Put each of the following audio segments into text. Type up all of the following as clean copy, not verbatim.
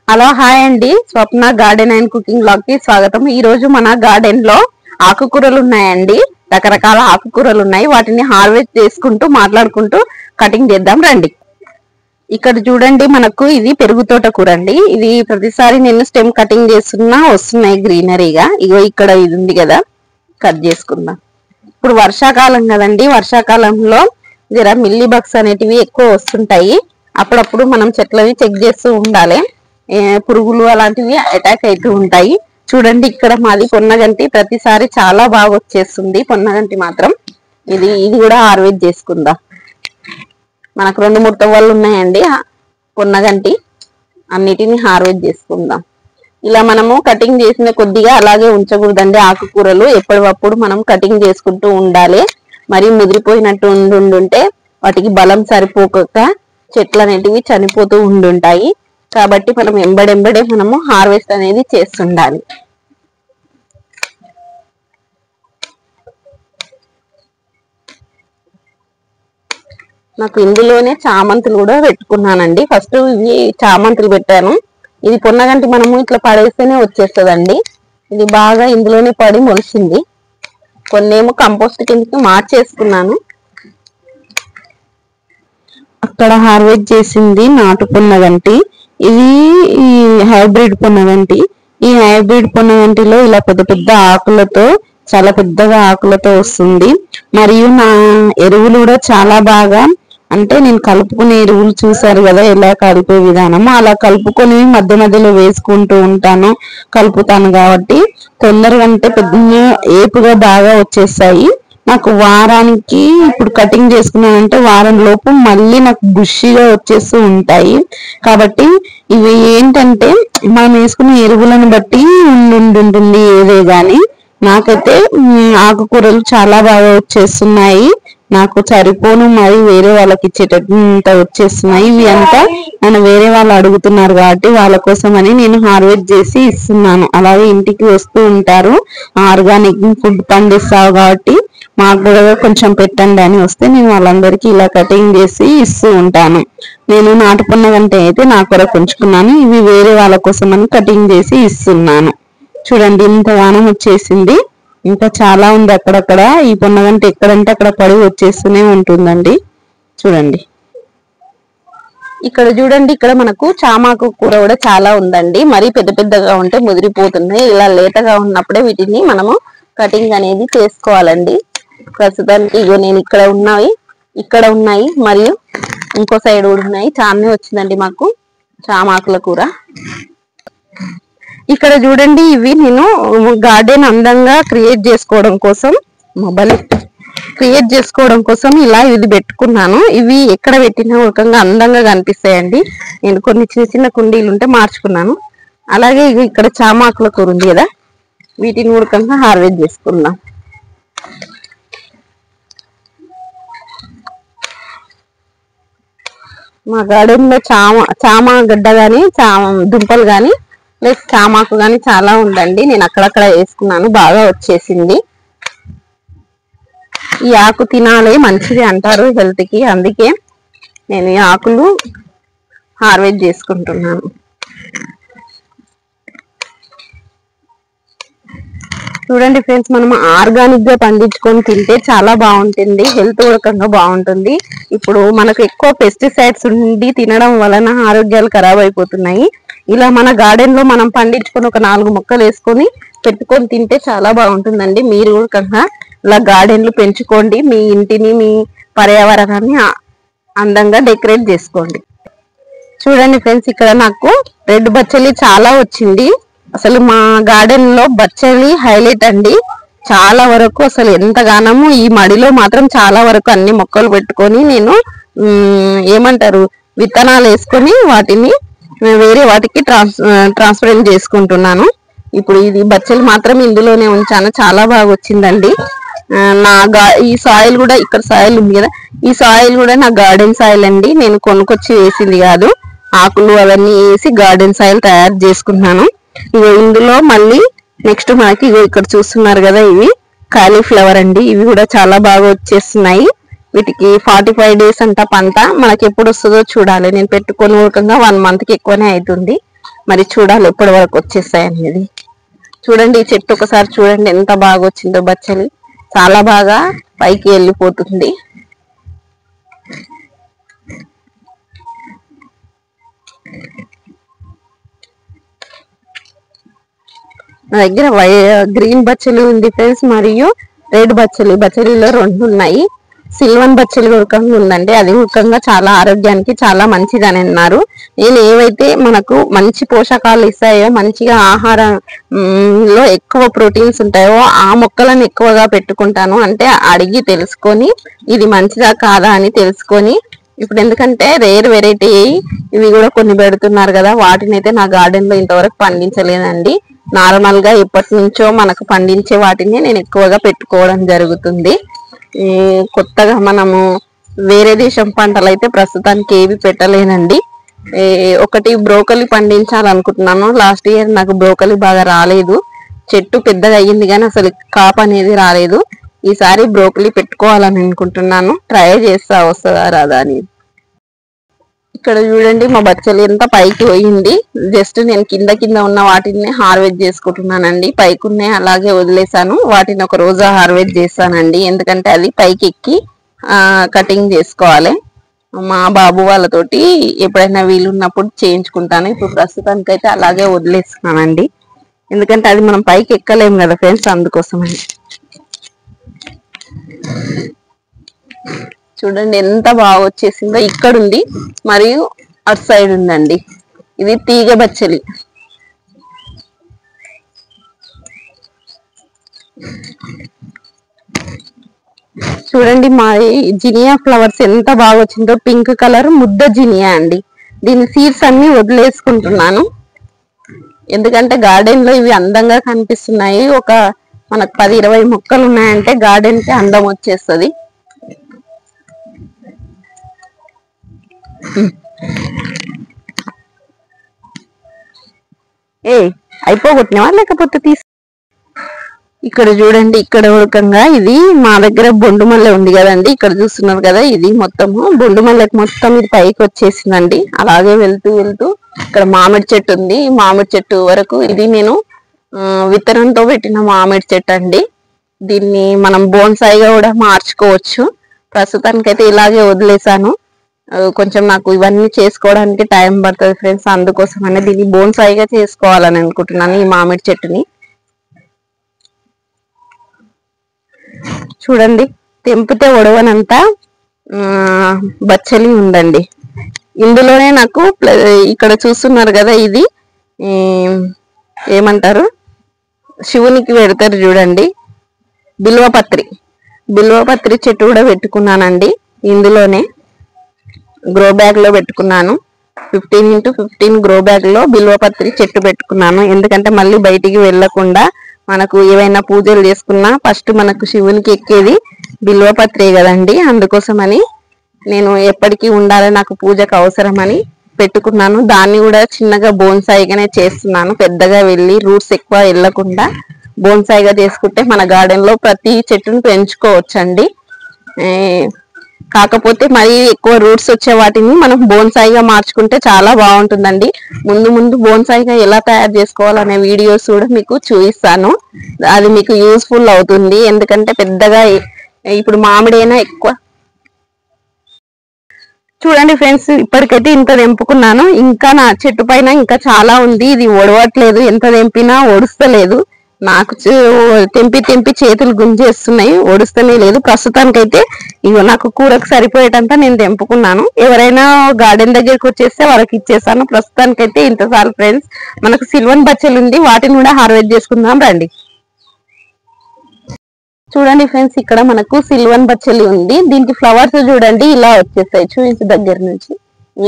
Hello hi అండి, స్వప్న garden and cooking blog కి స్వాగతం. ఈ రోజు మన గార్డెన్ లో ఆకుకూరలు ఉన్నాయండి. రకరకాల ఆకుకూరలు ఉన్నాయి. వాటిని హార్వెస్ట్ చేసుకుంటూ మాట్లాడుకుంటూ కటింగ్ చేద్దాం రండి. ఇక్కడ చూడండి, మనకు ఇది పెరుగు తోట కూర అండి. ఇది ప్రతిసారి నేను స్టెమ్ కటింగ్ చేస్తున్నా వస్తున్నాయి గ్రీనరీగా. ఇగో ఇక్కడ ఇది ఉంది కదా, కట్ చేసుకుందాం. ఇప్పుడు వర్షాకాలం కదండి, వర్షాకాలంలో జర మిల్లీ బగ్స్ అనేటివి ఎక్కువ వస్తుంటాయి. అప్పుడప్పుడు మనం చెట్లని చెక్ చేస్తూ ఉండాలి. పురుగులు అలాంటివి అటాక్ అవుతూ ఉంటాయి. చూడండి, ఇక్కడ మాది పొన్నగంటి ప్రతిసారి చాలా బాగా వచ్చేస్తుంది. పొన్నగంటి మాత్రం ఇది కూడా హార్వెస్ట్ చేసుకుందాం. మనకు 2-3 తవ్వలు ఉన్నాయండి పొన్నగంటి. అన్నిటిని హార్వెస్ట్ చేసుకుందాం. ఇలా మనము కటింగ్ చేసిన కొద్దిగా అలాగే ఉంచకూడదండి. ఆకుకూరలు ఎప్పటికప్పుడు మనం కటింగ్ చేసుకుంటూ ఉండాలి. మరి ముదిరిపోయినట్టు ఉండుంటే వాటికి బలం సరిపోక చెట్లు అనేటివి చనిపోతూ ఉండుంటాయి. కాబట్టి మనం ఎంబడెంబడే మనము హార్వెస్ట్ అనేది చేస్తుండాలి. నాకు ఇందులోనే చామంతులు కూడా పెట్టుకున్నానండి. ఫస్ట్ ఇవి చామంతులు పెట్టాను. ఇది పొన్నగంటి మనము ఇట్లా పడేస్తేనే వచ్చేస్తుందండి. ఇది బాగా ఇందులోనే పడి మొలిచింది. కొన్నేమో కంపోస్ట్ కిందకి మార్చేసుకున్నాను. అక్కడ హార్వెస్ట్ చేసింది నాటు పొన్నగంటి. ఇది హైబ్రిడ్ పొన్నగంటి. ఈ హైబ్రిడ్ పొన్నగంటిలో ఇలా పెద్ద పెద్ద ఆకులతో, చాలా పెద్దగా ఆకులతో వస్తుంది. మరియు నా ఎరువులు కూడా చాలా బాగా, అంటే నేను కలుపుకునే ఎరువులు చూసారు కదా ఎలా కలిపే విధానము, అలా కలుపుకొని మధ్య మధ్యలో వేసుకుంటూ ఉంటాను, కలుపుతాను. కాబట్టి తొందరగా అంటే పెద్ద ఏపుగా బాగా వచ్చేస్తాయి. నాకు వారానికి, ఇప్పుడు కటింగ్ చేసుకున్నానంటే వారం లోపు మళ్ళీ నాకు బుషిగా వచ్చేస్తూ ఉంటాయి. కాబట్టి ఇవి ఏంటంటే మనం వేసుకునే ఎరువులను బట్టి ఉంటుంది ఏదే గాని. నాకైతే ఆకుకూరలు చాలా బాగా వచ్చేస్తున్నాయి. నాకు సరిపోను, మరి వేరే వాళ్ళకి ఇచ్చేటంత వచ్చేస్తున్నాయి. ఇవి అంతా నన్ను వేరే వాళ్ళు అడుగుతున్నారు కాబట్టి వాళ్ళ కోసం అని నేను హార్వెస్ట్ చేసి ఇస్తున్నాను. అలాగే ఇంటికి వస్తూ ఉంటారు, ఆర్గానిక్ ఫుడ్ పండిస్తావు కాబట్టి మాకు కూడా కొంచెం పెట్టండి అని వస్తే నేను వాళ్ళందరికీ ఇలా కటింగ్ చేసి ఇస్తూ ఉంటాను. నేను నాటు పొన్నగంటి అయితే నా కొరకు ఉంచుకున్నాను. ఇవి వేరే వాళ్ళ కోసం అని కటింగ్ చేసి ఇస్తున్నాను. చూడండి, ఇంత వానం వచ్చేసింది. ఇంకా చాలా ఉంది అక్కడక్కడ. ఈ పొన్నగంటి ఎక్కడంటే అక్కడ పడి వచ్చేస్తూనే ఉంటుందండి. చూడండి, ఇక్కడ చూడండి, ఇక్కడ మనకు చామాకు కూర కూడా చాలా ఉందండి. మరీ పెద్ద పెద్దగా ఉంటే ముదిరిపోతున్నాయి. ఇలా లేతగా ఉన్నప్పుడే వీటిని మనము కటింగ్ అనేది చేసుకోవాలండి. ప్రస్తుతానికి ఇగో నేను ఇక్కడ ఉన్నాయి మరియు ఇంకో సైడ్ కూడా ఉన్నాయి. చాలానే వచ్చిందండి మాకు చామాకుల కూర. ఇక్కడ చూడండి, ఇవి నేను గార్డెన్ అందంగా క్రియేట్ చేసుకోవడం కోసం ఇలా ఇది పెట్టుకున్నాను. ఇవి ఎక్కడ పెట్టినా ఉరకంగా అందంగా కనిపిస్తాయండి. నేను కొన్ని చిన్న చిన్న కుండీలు ఉంటే మార్చుకున్నాను. అలాగే ఇక్కడ చామాకుల కూర ఉంది కదా, వీటిని ఉరకంగా హార్వెస్ట్ చేసుకుందాం. మా గార్డెన్ లో చామ గడ్డ గాని, దుంపలు గాని, ప్లస్ చామాకు గాని చాలా ఉందండి. నేను అక్కడక్కడ వేసుకున్నాను, బాగా వచ్చేసింది. ఈ ఆకు తినాలి, మంచిది అంటారు హెల్త్ కి. అందుకే నేను ఈ ఆకులు హార్వెస్ట్ చేసుకుంటున్నాను. చూడండి ఫ్రెండ్స్, మనం ఆర్గానిక్ గా పండించుకొని తింటే చాలా బాగుంటుంది, హెల్త్ రకంగా బాగుంటుంది. ఇప్పుడు మనకు ఎక్కువ పెస్టిసైడ్స్ ఉండి తినడం వలన ఆరోగ్యాలు ఖరాబ్ అయిపోతున్నాయి. ఇలా మన గార్డెన్ లో మనం పండించుకొని ఒక 4 మొక్కలు వేసుకొని పెట్టుకొని తింటే చాలా బాగుంటుందండి. మీరు కూడా ఇలా గార్డెన్లు పెంచుకోండి. మీ ఇంటిని, మీ పర్యావరణాన్ని అందంగా డెకరేట్ చేసుకోండి. చూడండి ఫ్రెండ్స్, ఇక్కడ నాకు రెడ్ బచ్చలి చాలా వచ్చింది. అసలు మా గార్డెన్ లో బచ్చలి హైలైట్ అండి. చాలా వరకు అసలు ఎంతగానో ఈ మడిలో మాత్రం చాలా వరకు అన్ని మొక్కలు పెట్టుకొని నేను విత్తనాలు వేసుకొని వాటిని వేరే వాటికి ట్రాన్స్ఫరెన్స్ చేసుకుంటున్నాను. ఇప్పుడు ఇది బచ్చలి మాత్రం ఇందులోనే ఉంచాను. చాలా బాగా వచ్చిందండి. ఈ సాయిల్ కూడా, ఇక్కడ సాయిల్ ఉంది కదా, ఈ సాయిల్ కూడా నా గార్డెన్ సాయిల్ అండి. నేను కొనుక్కొచ్చి వేసింది కాదు. ఆకులు అవన్నీ వేసి గార్డెన్ సాయిల్ తయారు చేసుకున్నాను. ఇందులో మళ్ళీ నెక్స్ట్ మనకి ఇక్కడ చూస్తున్నారు కదా, ఇవి కాలీఫ్లవర్ అండి. ఇవి కూడా చాలా బాగా వచ్చేస్తున్నాయి. వీటికి 45 days అంట పంట. మనకి ఎప్పుడు వస్తుందో చూడాలి. నేను పెట్టుకొని ఊరకంగా 1 month కి ఎక్కువనే అవుతుంది. మరి చూడాలి ఎప్పటి వరకు వచ్చేస్తాయి అనేది. చూడండి ఈ చెట్టు ఒకసారి చూడండి ఎంత బాగా వచ్చిందో బచ్చలి, చాలా బాగా పైకి వెళ్ళిపోతుంది. నా దగ్గర గ్రీన్ బచ్చలి ఉంది ఫ్రెండ్స్, మరియు రెడ్ బచ్చలి, బచ్చలిలో 2 ఉన్నాయి. సిల్వర్ బచ్చలి ఉరకంగా ఉందండి, అది ఉరకంగా చాలా ఆరోగ్యానికి చాలా మంచిదని అన్నారు. నేను ఏవైతే మనకు మంచి పోషకాలు ఇస్తాయో, మంచిగా ఆహారంలో ఎక్కువ ప్రోటీన్స్ ఉంటాయో ఆ మొక్కలను ఎక్కువగా పెట్టుకుంటాను. అంటే అడిగి తెలుసుకొని ఇది మంచిదా కాదా అని తెలుసుకొని, ఇప్పుడు ఎందుకంటే రేర్ వెరైటీ ఇవి కూడా కొన్ని పెడుతున్నారు కదా, వాటిని అయితే నా గార్డెన్ లో ఇంతవరకు పండించలేదండి. నార్మల్ గా ఎప్పటి నుంచో మనకు పండించే వాటిని నేను ఎక్కువగా పెట్టుకోవడం జరుగుతుంది. కొత్తగా మనము వేరే దేశం పంటలు అయితే ప్రస్తుతానికి ఏవి పెట్టలేనండి. ఒకటి బ్రోకలి పండించాలనుకుంటున్నాను. లాస్ట్ ఇయర్ నాకు బ్రోకలి బాగా రాలేదు, చెట్టు పెద్దగా అయ్యింది కానీ అసలు కాపు అనేది రాలేదు. ఈసారి బ్రోకలి పెట్టుకోవాలని అనుకుంటున్నాను, ట్రై చేస్తా వస్తుందా రాదా అని. ఇక్కడ చూడండి మా బచ్చలి ఎంత పైకి పోయింది. జస్ట్ నేను కింద ఉన్న వాటిని హార్వెస్ట్ చేసుకుంటున్నానండి. పైకి ఉన్నాయి అలాగే వదిలేసాను, వాటిని ఒక రోజు హార్వెస్ట్ చేస్తానండి. ఎందుకంటే అది పైకి ఎక్కి కటింగ్ చేసుకోవాలి. మా బాబు వాళ్ళతోటి ఎప్పుడైనా వీలున్నప్పుడు చేయించుకుంటాను. ఇప్పుడు ప్రస్తుతానికి అయితే అలాగే వదిలేస్తున్నానండి, ఎందుకంటే అది మనం పైకి ఎక్కలేము కదా ఫ్రెండ్స్, అందుకోసమని. చూడండి ఎంత బాగా వచ్చేసిందో, ఇక్కడ ఉంది మరియు అటు సైడ్ ఉందండి. ఇది తీగ బచ్చలి. చూడండి మా జినియా ఫ్లవర్స్ ఎంత బాగా వచ్చిందో, పింక్ కలర్ ముద్ద జినియా అండి. దీని సీడ్స్ అన్ని వదిలేసుకుంటున్నాను, ఎందుకంటే గార్డెన్ లో ఇవి అందంగా కనిపిస్తున్నాయి. ఒక మనకు 10-20 మొక్కలు ఉన్నాయంటే గార్డెన్ కి అందం వచ్చేస్తుంది. అయిపోగొట్టినవా లేకపోతే ఇక్కడ చూడండి, ఇక్కడ ఉడకంగా ఇది మా దగ్గర బొండు మల్లె ఉంది కదండి, ఇక్కడ చూస్తున్నారు కదా, ఇది మొత్తము బొండు మల్లెకి మొత్తం ఇది పైకి వచ్చేసిందండి. అలాగే వెళ్తూ ఇక్కడ మామిడి చెట్టు ఉంది, మామిడి చెట్టు వరకు ఇది నేను విత్తనంతో పెట్టిన మామిడి చెట్టు అండి. దీన్ని మనం బోన్సాయిగా కూడా మార్చుకోవచ్చు. ప్రస్తుతానికైతే ఇలాగే వదిలేసాను, కొంచెం నాకు ఇవన్నీ చేసుకోవడానికి టైం పడుతుంది ఫ్రెండ్స్, అందుకోసమనే దీన్ని బోన్సాయిగా చేసుకోవాలని అనుకుంటున్నాను ఈ మామిడి చెట్టుని. చూడండి తెంపితే ఒడవనంత బచ్చలి ఉందండి ఇందులోనే. నాకు ఇక్కడ చూస్తున్నారు కదా, ఇది ఏమంటారు, శివునికి పెడతారు చూడండి, బిల్వపత్రి చెట్టు కూడా పెట్టుకున్నానండి. ఇందులోనే గ్రో బ్యాగ్ లో పెట్టుకున్నాను, 15x15 గ్రో బ్యాగ్ లో బిల్వపత్రి చెట్టు పెట్టుకున్నాను. ఎందుకంటే మళ్ళీ బయటికి వెళ్ళకుండా మనకు ఏవైనా పూజలు చేసుకున్నా ఫస్ట్ మనకు శివునికి ఎక్కేది బిల్వపత్రే కదండి, అందుకోసమని నేను ఎప్పటికీ ఉండాలి, నాకు పూజకు అవసరమని పెట్టుకున్నాను. దాన్ని కూడా చిన్నగా బోన్సాయిగానే చేస్తున్నాను, పెద్దగా వెళ్ళి రూట్స్ ఎక్కువ వెళ్ళకుండా బోన్సాయిగా చేసుకుంటే మన గార్డెన్ లో ప్రతి చెట్టును పెంచుకోవచ్చండి. కాకపోతే మరి ఎక్కువ రూట్స్ వచ్చే వాటిని మనం బోన్సాయిగా మార్చుకుంటే చాలా బాగుంటుందండి. ముందు బోన్సాయిగా ఎలా తయారు చేసుకోవాలనే వీడియోస్ కూడా మీకు చూపిస్తాను, అది మీకు యూస్ఫుల్ అవుతుంది. ఎందుకంటే పెద్దగా ఇప్పుడు మామిడైనా ఎక్కువ చూడండి ఫ్రెండ్స్, ఇప్పటికైతే ఇంత తెంపుకున్నాను, ఇంకా నా చెట్టు పైన ఇంకా చాలా ఉంది. ఇది ఒడవట్లేదు, ఎంత తెంపినా ఒడుస్తలేదు, నాకు తెంపి చేతులు గుంజేస్తున్నాయి, ఒడుస్తూనే లేదు. ప్రస్తుతానికైతే ఇగో నాకు కూరకు సరిపోయేటంతా నేను తెంపుకున్నాను. ఎవరైనా గార్డెన్ దగ్గరికి వచ్చేస్తే వాళ్ళకి ఇచ్చేసాను. ప్రస్తుతానికైతే ఇంత చాలు ఫ్రెండ్స్. మనకు సిల్వర్ బచ్చలు ఉంది, వాటిని కూడా హార్వెస్ట్ చేసుకుందాం రండి. చూడండి ఫ్రెండ్స్, ఇక్కడ మనకు సిల్వర్ బచ్చలి ఉంది. దీనికి ఫ్లవర్స్ చూడండి ఇలా వచ్చేస్తాయి, చూపించు దగ్గర నుంచి,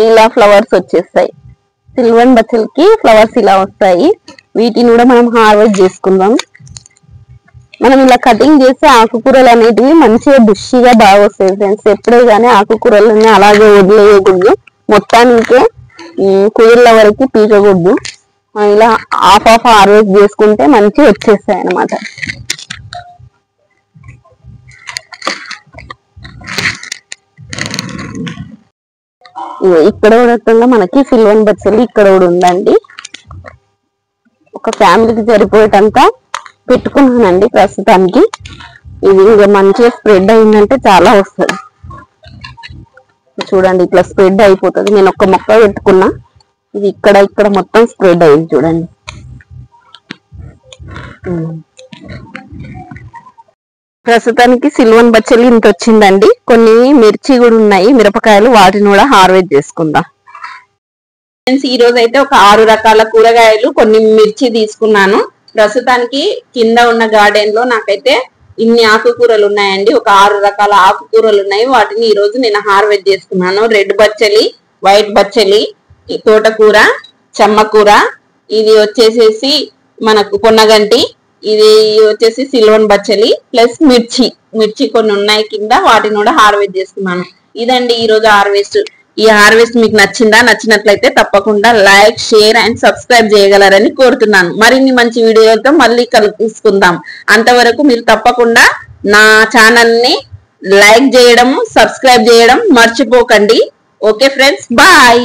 ఇలా ఫ్లవర్స్ వచ్చేస్తాయి. సిల్వర్ బచ్చలికి ఫ్లవర్స్ ఇలా వస్తాయి. వీటిని కూడా మనం హార్వెస్ట్ చేసుకుందాం. మనం ఇలా కటింగ్ చేస్తే ఆకుకూరలు అనేటివి మంచిగా బుషిగా బాగా వస్తాయి ఫ్రెండ్స్. ఎప్పుడే కానీ ఆకుకూరలని అలాగే వదిలేయకూడదు, మొత్తానికే కుదిర్ల వరకు పీకకూడదు. ఇలా హాఫ్ హార్వెస్ట్ చేసుకుంటే మంచిగా వచ్చేస్తాయి అన్నమాట. ఇక్కడ కూడా మనకి సిల్వర్ బచ్చలి ఇక్కడ కూడా ఉందండి. ఒక ఫ్యామిలీకి సరిపోయేటంత పెట్టుకున్నానండి ప్రస్తుతానికి. ఇది ఇంకా మంచిగా స్ప్రెడ్ అయిందంటే చాలా వస్తుంది. చూడండి ఇట్లా స్ప్రెడ్ అయిపోతుంది. నేను ఒక్క మొక్క పెట్టుకున్నా, ఇది ఇక్కడ మొత్తం స్ప్రెడ్ అయింది చూడండి. ప్రస్తుతానికి సిల్వన్ బచ్చలి ఇంత వచ్చిందండి. కొన్ని మిర్చి కూడా ఉన్నాయి, మిరపకాయలు, వాటిని కూడా హార్వెస్ట్ చేసుకుందాం. ఈ రోజు అయితే ఒక 6 రకాల కూరగాయలు, కొన్ని మిర్చి తీసుకున్నాను. ప్రస్తుతానికి కింద ఉన్న గార్డెన్ లో నాకైతే ఇన్ని ఆకుకూరలు ఉన్నాయండి. ఒక 6 రకాల ఆకుకూరలు ఉన్నాయి. వాటిని ఈ రోజు నేను హార్వెస్ట్ చేసుకున్నాను. రెడ్ బచ్చలి, వైట్ బచ్చలి, తోటకూర, చెమ్మకూర, ఇది వచ్చేసేసి మనకు పొన్నగంటి, ఇది వచ్చేసి సిల్వన్ బచ్చలి, ప్లస్ మిర్చి కొన్ని ఉన్నాయి కింద, వాటిని కూడా హార్వెస్ట్ చేసుకున్నాను. ఇదండి ఈ రోజు హార్వెస్ట్. ఈ హార్వెస్ట్ మీకు నచ్చిందా? నచ్చినట్లయితే తప్పకుండా లైక్, షేర్ అండ్ సబ్స్క్రైబ్ చేయగలరని కోరుతున్నాను. మరిన్ని మంచి వీడియోలతో మళ్ళీ కలుసుకుందాం. అంతవరకు మీరు తప్పకుండా నా ఛానల్ ని లైక్ చేయడం, సబ్స్క్రైబ్ చేయడం మర్చిపోకండి. Okay friends, bye.